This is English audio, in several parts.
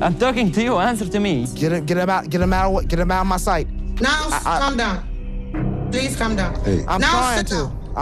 I'm talking to you. Answer to me. Get him out of my sight. Niles, calm down. Please calm down. Hey. I'm Niles,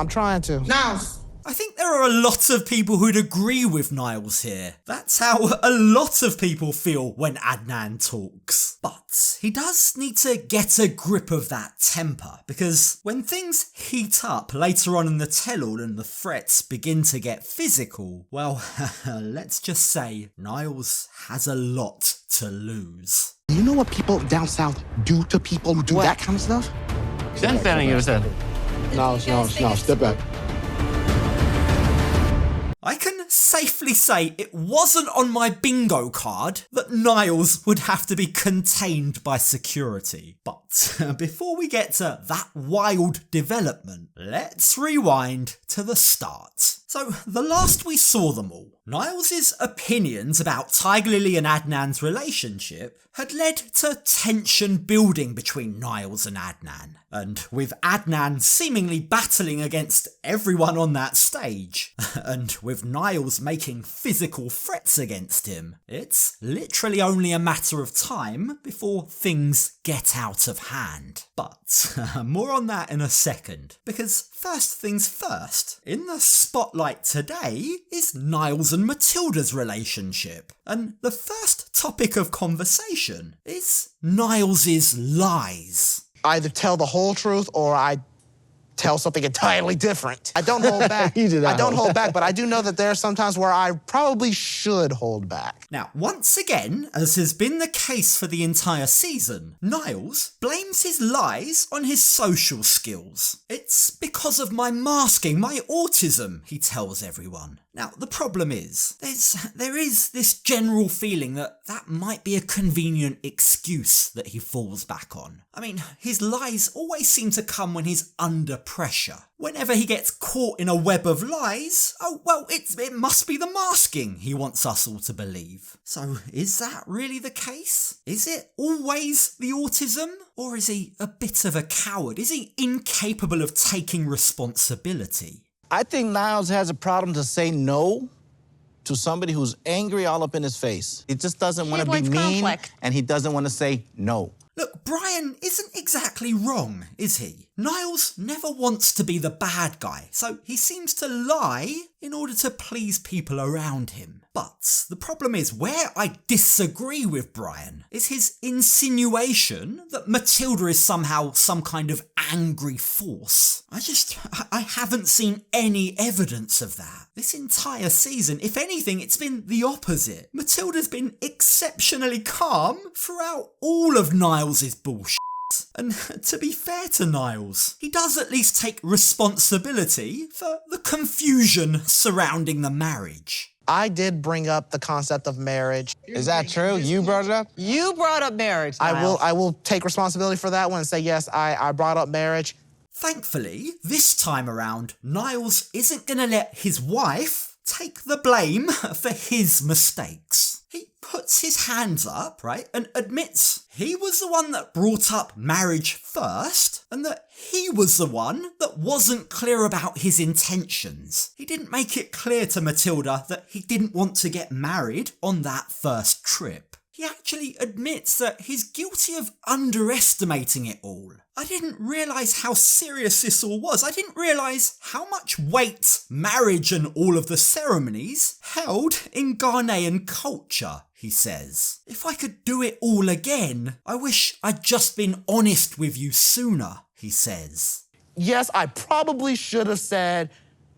trying to. Niles. I think there are a lot of people who'd agree with Niles here. That's how a lot of people feel when Adnan talks. But he does need to get a grip of that temper, because when things heat up later on in the tell-all and the threats begin to get physical, well, let's just say Niles has a lot to lose. You know what people down south do to people who do that kind of stuff? Censoring yourself. No, step back. I can safely say it wasn't on my bingo card that Niles would have to be contained by security. But before we get to that wild development, let's rewind to the start. So, the last we saw them all, Niles' opinions about Tiger Lily and Adnan's relationship had led to tension building between Niles and Adnan. And with Adnan seemingly battling against everyone on that stage, and with Niles making physical threats against him, it's literally only a matter of time before things get out of hand. But more on that in a second, because first things first, in the spotlight today is Niles and Matilda's relationship, and the first topic of conversation is Niles' lies. I either tell the whole truth or I tell something entirely different. I don't hold back. I don't hold back, but I do know that there are some times where I probably should hold back. Now, once again, as has been the case for the entire season, Niles blames his lies on his social skills. It's because of my masking, my autism, he tells everyone. Now, the problem is, there is this general feeling that might be a convenient excuse that he falls back on. I mean, his lies always seem to come when he's under pressure. Whenever he gets caught in a web of lies, oh, well, it must be the masking he wants us all to believe. So, is that really the case? Is it always the autism? Or is he a bit of a coward? Is he incapable of taking responsibility? I think Niles has a problem to say no to somebody who's angry all up in his face. He just doesn't want to be mean, and he doesn't want to say no. Look, Brian isn't exactly wrong, is he? Niles never wants to be the bad guy, so he seems to lie in order to please people around him. But the problem is, where I disagree with Brian is his insinuation that Matilda is somehow some kind of angry force. I haven't seen any evidence of that. This entire season, if anything, it's been the opposite. Matilda's been exceptionally calm throughout all of Niles' bullshit. And to be fair to Niles, he does at least take responsibility for the confusion surrounding the marriage. I did bring up the concept of marriage. Is that true? You brought it up? You brought up marriage, Niles. I will take responsibility for that one and say, yes, I brought up marriage. Thankfully, this time around, Niles isn't going to let his wife take the blame for his mistakes. He puts his hands up, right, and admits he was the one that brought up marriage first, and that he was the one that wasn't clear about his intentions. He didn't make it clear to Matilda that he didn't want to get married on that first trip. He actually admits that he's guilty of underestimating it all. I didn't realise how serious this all was. I didn't realise how much weight marriage and all of the ceremonies held in Ghanaian culture, he says. If I could do it all again, I wish I'd just been honest with you sooner, he says. Yes, I probably should have said,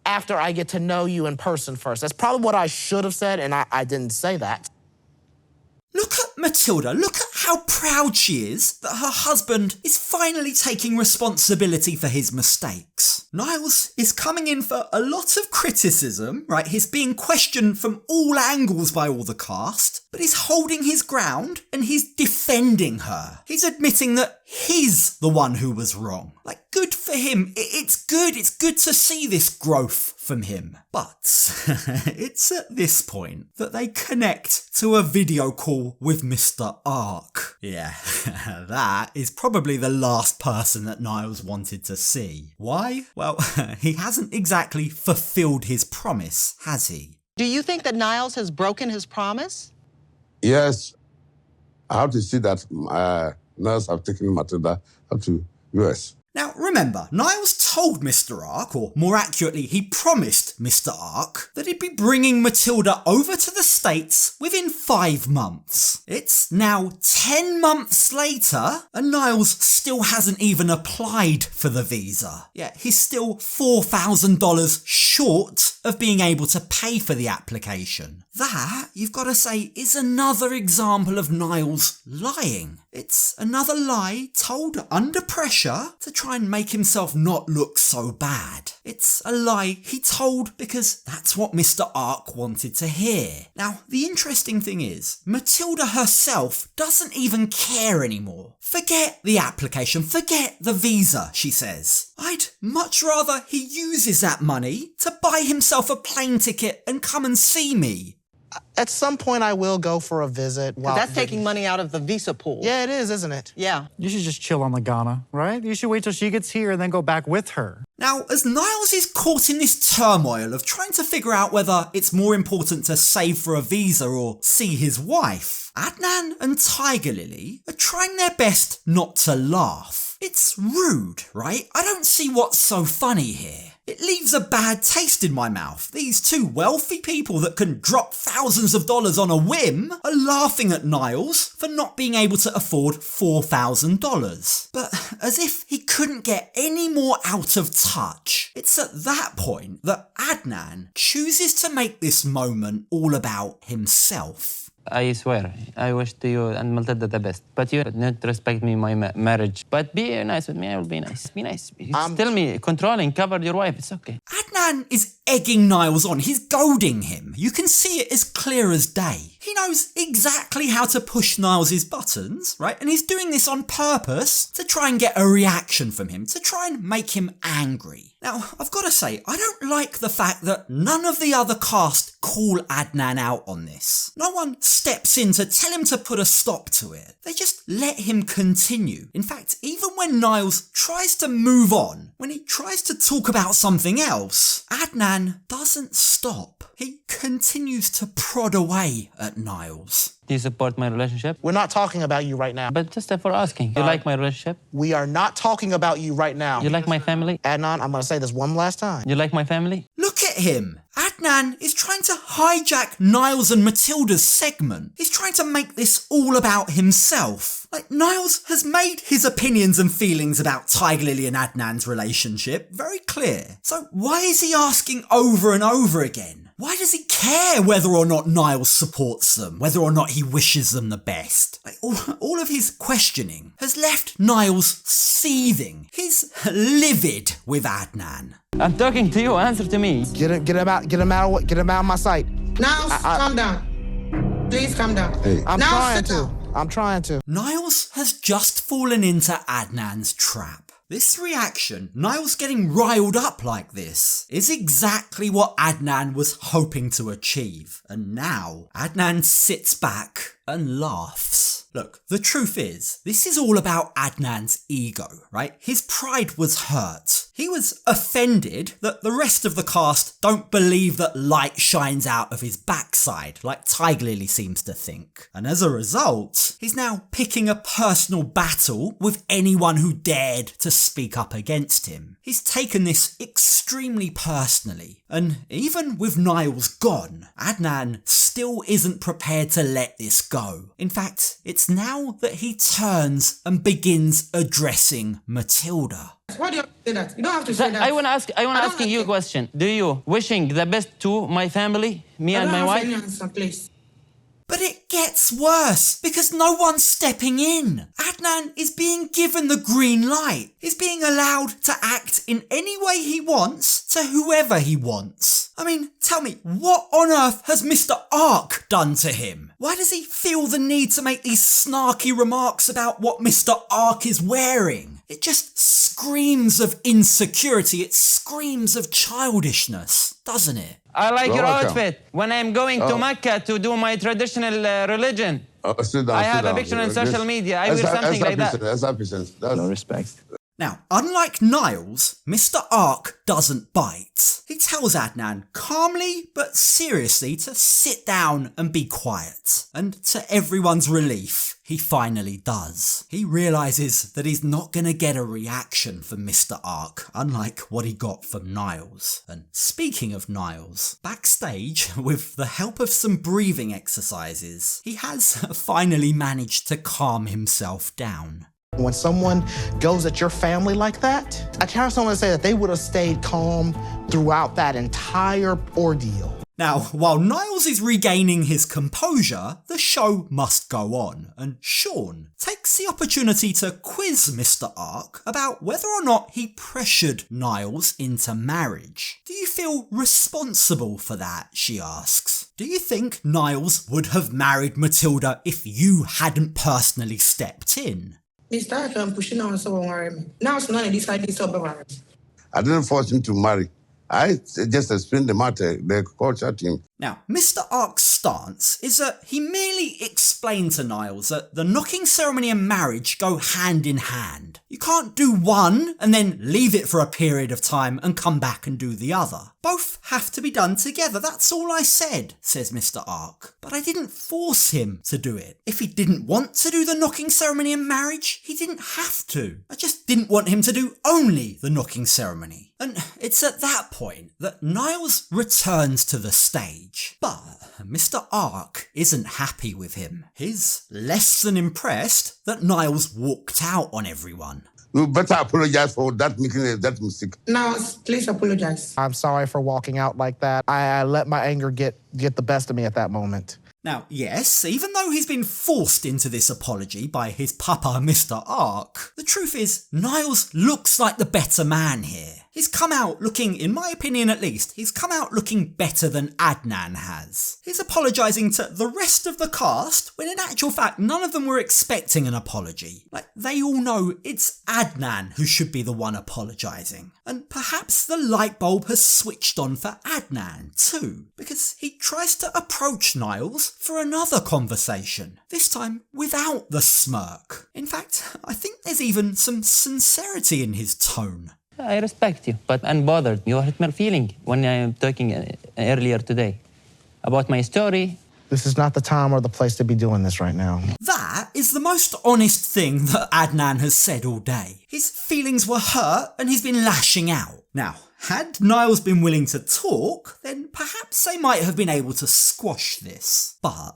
after I get to know you in person first. That's probably what I should have said, and I didn't say that. Look at Matilda, look at how proud she is that her husband is finally taking responsibility for his mistakes. Niles is coming in for a lot of criticism, right? He's being questioned from all angles by all the cast, but he's holding his ground and he's defending her. He's admitting that he's the one who was wrong. Like, good for him. It's good to see this growth from him. But it's at this point that they connect to a video call with Mr. Ark. Yeah, that is probably the last person that Niles wanted to see. Why? Well, he hasn't exactly fulfilled his promise, has he? Do you think that Niles has broken his promise? Yes, I have to see that Niles have taken Matilda up to US. Now remember, Niles told Mr. Ark, or more accurately, he promised Mr. Ark, that he'd be bringing Matilda over to the States within 5 months. It's now 10 months later, and Niles still hasn't even applied for the visa. Yeah, he's still $4,000 short of being able to pay for the application. That, you've got to say, is another example of Niles lying. It's another lie told under pressure to try and make himself not look so bad. It's a lie he told because that's what Mr. Ark wanted to hear. Now, the interesting thing is, Matilda herself doesn't even care anymore. Forget the application, forget the visa, she says. I'd much rather he uses that money to buy himself a plane ticket and come and see me. At some point, I will go for a visit. That's taking money out of the visa pool. Yeah, it is, isn't it? Yeah. You should just chill on the Ghana, right? You should wait till she gets here and then go back with her. Now, as Niles is caught in this turmoil of trying to figure out whether it's more important to save for a visa or see his wife, Adnan and Tiger Lily are trying their best not to laugh. It's rude, right? I don't see what's so funny here. It leaves a bad taste in my mouth. These two wealthy people that can drop thousands of dollars on a whim are laughing at Niles for not being able to afford $4,000. But as if he couldn't get any more out of touch. It's at that point that Adnan chooses to make this moment all about himself. I swear, I wish to you and Matilda the best. But you not respect me, my marriage. But be nice with me, I will be nice. Be nice. Tell me, controlling, cover your wife, it's okay. Adnan is egging Niles on. He's goading him. You can see it as clear as day. He knows exactly how to push Niles' buttons, right? And he's doing this on purpose to try and get a reaction from him, to try and make him angry. Now, I've got to say, I don't like the fact that none of the other cast call Adnan out on this. No one steps in to tell him to put a stop to it. They just let him continue. In fact, even when Niles tries to move on, when he tries to talk about something else, Adnan doesn't stop. He continues to prod away at Niles. Do you support my relationship? We're not talking about you right now. But just for asking, you like my relationship? We are not talking about you right now. You like my family? Adnan, I'm going to say this one last time. You like my family? Look at him. Adnan is trying to hijack Niles and Matilda's segment. He's trying to make this all about himself. Like, Niles has made his opinions and feelings about Tiger Lily and Adnan's relationship very clear. So why is he asking over and over again? Why does he care whether or not Niles supports them, whether or not he wishes them the best? Like, all of his questioning has left Niles seething. He's livid with Adnan. I'm talking to you, answer to me. Get him out of my sight. Niles, calm down. Please calm down. Hey. I'm trying to. Niles has just fallen into Adnan's trap. This reaction, Niles getting riled up like this, is exactly what Adnan was hoping to achieve. And now, Adnan sits back and laughs. Look, the truth is, this is all about Adnan's ego, right? His pride was hurt. He was offended that the rest of the cast don't believe that light shines out of his backside, like Tiger Lily seems to think. And as a result, he's now picking a personal battle with anyone who dared to speak up against him. He's taken this extremely personally. And even with Niles gone, Adnan still isn't prepared to let this go. In fact, it's now that he turns and begins addressing Matilda. Why do you have to say that? You don't have to say that. I want to ask you a question. Do you wishing the best to my family, me and my wife? I don't have any answer, please. But it gets worse because no one's stepping in. Adnan is being given the green light. He's being allowed to act in any way he wants to whoever he wants. I mean, tell me, what on earth has Mr. Ark done to him? Why does he feel the need to make these snarky remarks about what Mr. Ark is wearing? It just screams of insecurity. It screams of childishness, doesn't it? I like your outfit. When I'm going to Mecca to do my traditional religion, I have a picture on social media. I wear something like that. No respect. Now, unlike Niles, Mr. Ark doesn't bite. He tells Adnan calmly but seriously to sit down and be quiet. And to everyone's relief, he finally does. He realises that he's not going to get a reaction from Mr. Ark, unlike what he got from Niles. And speaking of Niles, backstage, with the help of some breathing exercises, he has finally managed to calm himself down. When someone goes at your family like that, I kind of want to say that they would have stayed calm throughout that entire ordeal. Now, while Niles is regaining his composure, the show must go on, and Sean takes the opportunity to quiz Mr. Ark about whether or not he pressured Niles into marriage. Do you feel responsible for that, she asks. Do you think Niles would have married Matilda if you hadn't personally stepped in? Mr. Ark, I'm pushing on someone worry me. Now it's none of this like this over. I didn't force him to marry. I just explained the matter, the culture to him. Now, Mr. Ark's stance is that he merely explained to Niles that the knocking ceremony and marriage go hand in hand. You can't do one and then leave it for a period of time and come back and do the other. Both have to be done together, that's all I said, says Mr. Ark. But I didn't force him to do it. If he didn't want to do the knocking ceremony and marriage, he didn't have to. I just didn't want him to do only the knocking ceremony. And it's at that point that Niles returns to the stage. But Mr. Ark isn't happy with him. He's less than impressed that Niles walked out on everyone. You better apologize for making that mistake. Now, please apologize. I'm sorry for walking out like that. I let my anger get the best of me at that moment. Now, yes, even though he's been forced into this apology by his papa, Mr. Ark, the truth is, Niles looks like the better man here. He's come out looking, in my opinion at least, he's come out looking better than Adnan has. He's apologising to the rest of the cast, when in actual fact none of them were expecting an apology. Like, they all know it's Adnan who should be the one apologising. And perhaps the light bulb has switched on for Adnan too, because he tries to approach Niles for another conversation, this time without the smirk. In fact, I think there's even some sincerity in his tone. I respect you, but I'm bothered. You hurt my feeling when I'm talking earlier today about my story. This is not the time or the place to be doing this right now. That is the most honest thing that Adnan has said all day. His feelings were hurt and he's been lashing out. Now, had Niles been willing to talk, then perhaps they might have been able to squash this. But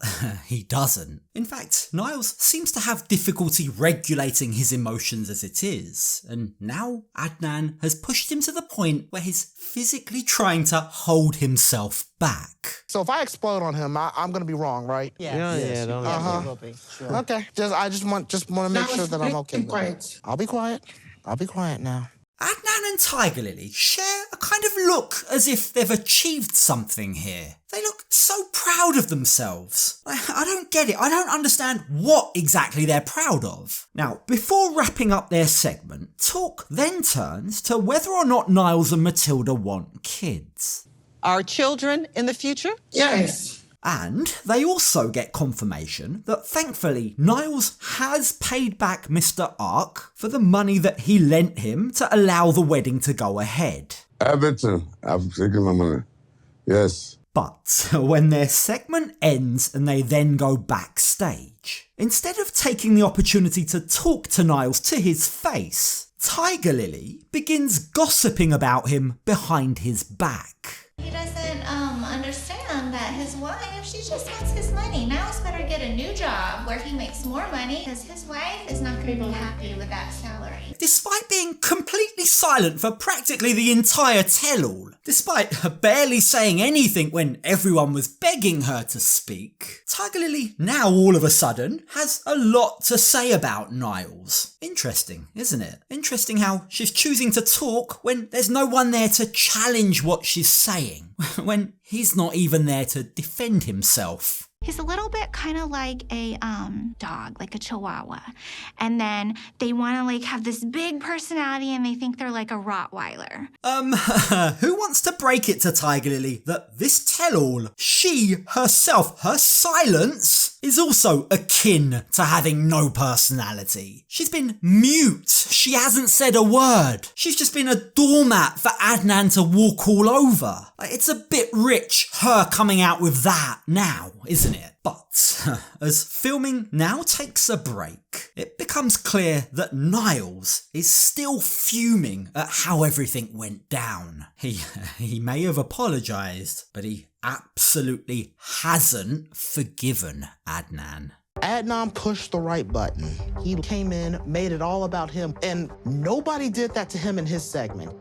he doesn't. In fact, Niles seems to have difficulty regulating his emotions as it is, and now Adnan has pushed him to the point where he's physically trying to hold himself back. So if I explode on him, I'm going to be wrong, right? Yeah, don't Uh-huh. Sure. Okay. I just want to make sure that I'm okay. Be quiet. I'll be quiet. I'll be quiet now. Adnan and Tiger Lily share a kind of look as if they've achieved something here. They look so proud of themselves. I don't get it. I don't understand what exactly they're proud of. Now, before wrapping up their segment, talk then turns to whether or not Niles and Matilda want kids. Are children in the future? Yes. And they also get confirmation that thankfully Niles has paid back Mr. Ark for the money that he lent him to allow the wedding to go ahead. Everything. I've taken my money. Yes. But when their segment ends and they then go backstage, instead of taking the opportunity to talk to Niles to his face, Tiger Lily begins gossiping about him behind his back. He doesn't understand that his wife, she just wants his money. Niles better get a new job where he makes more money because his wife is not going to be happy with that salary. Despite being completely silent for practically the entire tell-all, despite barely saying anything when everyone was begging her to speak, Tiger Lily now all of a sudden has a lot to say about Niles. Interesting, isn't it? Interesting how she's choosing to talk when there's no one there to challenge what she's saying, when he's not even there to defend himself. He's a little bit kind of like a dog, like a chihuahua. And then they want to like have this big personality and they think they're like a Rottweiler. Who wants to break it to Tiger Lily that this tell-all, she herself, her silence, is also akin to having no personality. She's been mute. She hasn't said a word. She's just been a doormat for Adnan to walk all over. It's a bit rich, her coming out with that now, isn't it? But as filming now takes a break, it becomes clear that Niles is still fuming at how everything went down. He may have apologised, but he absolutely hasn't forgiven Adnan. Adnan pushed the right button. He came in, made it all about him, and nobody did that to him in his segment.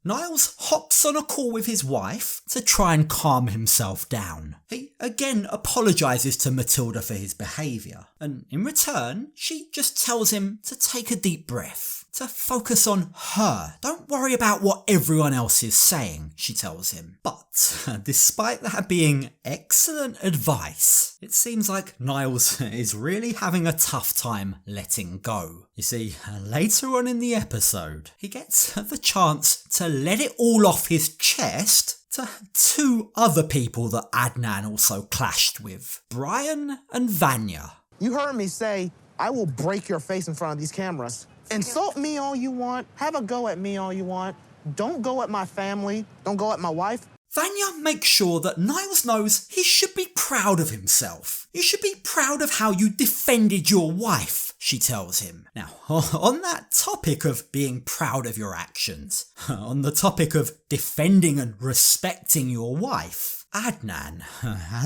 Niles hops on a call with his wife to try and calm himself down. He again apologises to Matilda for his behaviour, and in return, she just tells him to take a deep breath, to focus on her. Don't worry about what everyone else is saying, she tells him. But despite that being excellent advice, it seems like Niles is really having a tough time letting go. You see, later on in the episode, he gets the chance to let it all off his chest to two other people that Adnan also clashed with, Brian and Vanya. You heard me say, I will break your face in front of these cameras. Insult me all you want, have a go at me all you want. Don't go at my family, don't go at my wife. Vanya makes sure that Niles knows he should be proud of himself. You should be proud of how you defended your wife, she tells him. Now, on that topic of being proud of your actions, on the topic of defending and respecting your wife, Adnan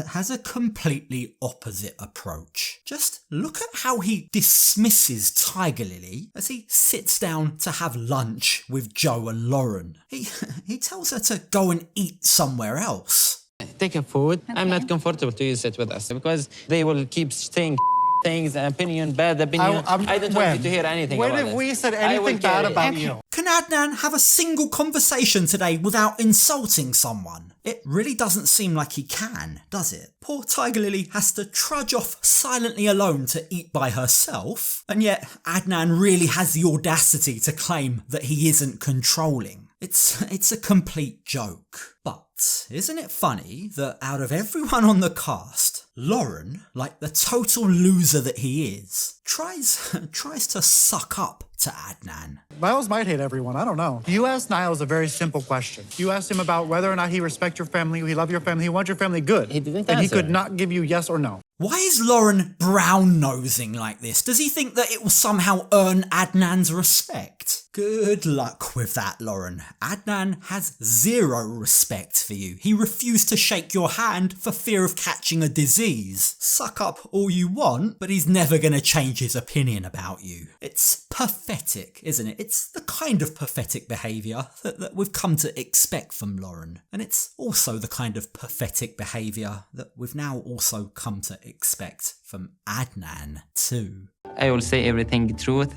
has a completely opposite approach. Just look at how he dismisses Tiger Lily as he sits down to have lunch with Joe and Lauren. He tells her to go and eat somewhere else. Take a food. Okay. I'm not comfortable to sit with us because they will keep saying things, opinion, bad opinion. I don't want you to hear anything about it. When have we said anything bad about you? Can Adnan have a single conversation today without insulting someone? It really doesn't seem like he can, does it? Poor Tiger Lily has to trudge off silently alone to eat by herself, and yet Adnan really has the audacity to claim that he isn't controlling. It's a complete joke. But isn't it funny that out of everyone on the cast, Lauren, like the total loser that he is, tries to suck up to Adnan. Niles might hate everyone, I don't know. You asked Niles a very simple question. You asked him about whether or not he respects your family, he loves your family, he wants your family good. He didn't answer. And he could not give you yes or no. Why is Lauren brown-nosing like this? Does he think that it will somehow earn Adnan's respect? Good luck with that, Lauren. Adnan has zero respect for you. He refused to shake your hand for fear of catching a disease. Suck up all you want, but he's never going to change his opinion about you. It's pathetic, isn't it? It's the kind of pathetic behaviour that we've come to expect from Lauren. And it's also the kind of pathetic behaviour that we've now also come to expect from Adnan too. I will say everything truth.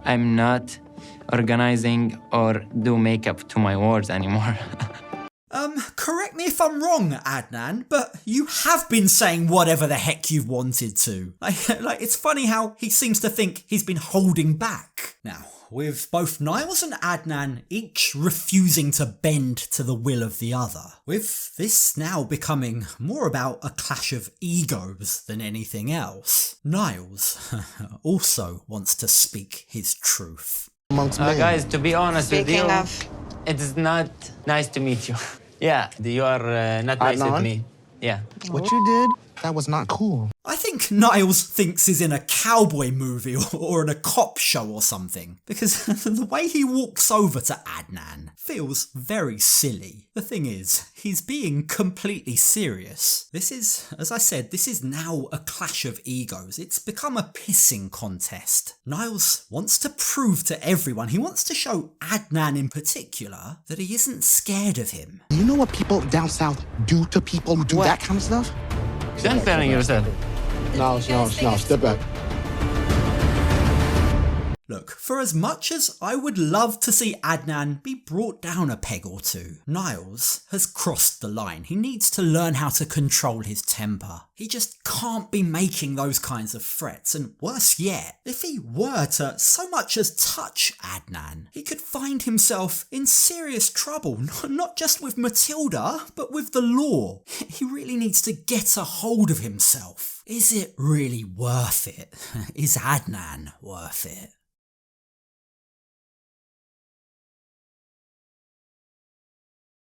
I'm not organizing or do makeup to my words anymore. Correct me if I'm wrong, Adnan, but you have been saying whatever the heck you've wanted to. Like, it's funny how he seems to think he's been holding back. Now, with both Niles and Adnan each refusing to bend to the will of the other, with this now becoming more about a clash of egos than anything else, Niles also wants to speak his truth. Guys, to be honest with you, it is not nice to meet you. Yeah, you are not nice with me. Yeah. What you did, that was not cool. I think Niles thinks he's in a cowboy movie or in a cop show or something, because the way he walks over to Adnan feels very silly. The thing is, he's being completely serious. This is, as I said, this is now a clash of egos. It's become a pissing contest. Niles wants to prove to everyone, he wants to show Adnan in particular, that he isn't scared of him. You know what people down south do to people who do that kind of stuff? Don't feeling yourself. No, step back. Look, for as much as I would love to see Adnan be brought down a peg or two, Niles has crossed the line. He needs to learn how to control his temper. He just can't be making those kinds of threats, and worse yet, if he were to so much as touch Adnan, he could find himself in serious trouble, not just with Matilda, but with the law. He really needs to get a hold of himself. Is it really worth it? Is Adnan worth it?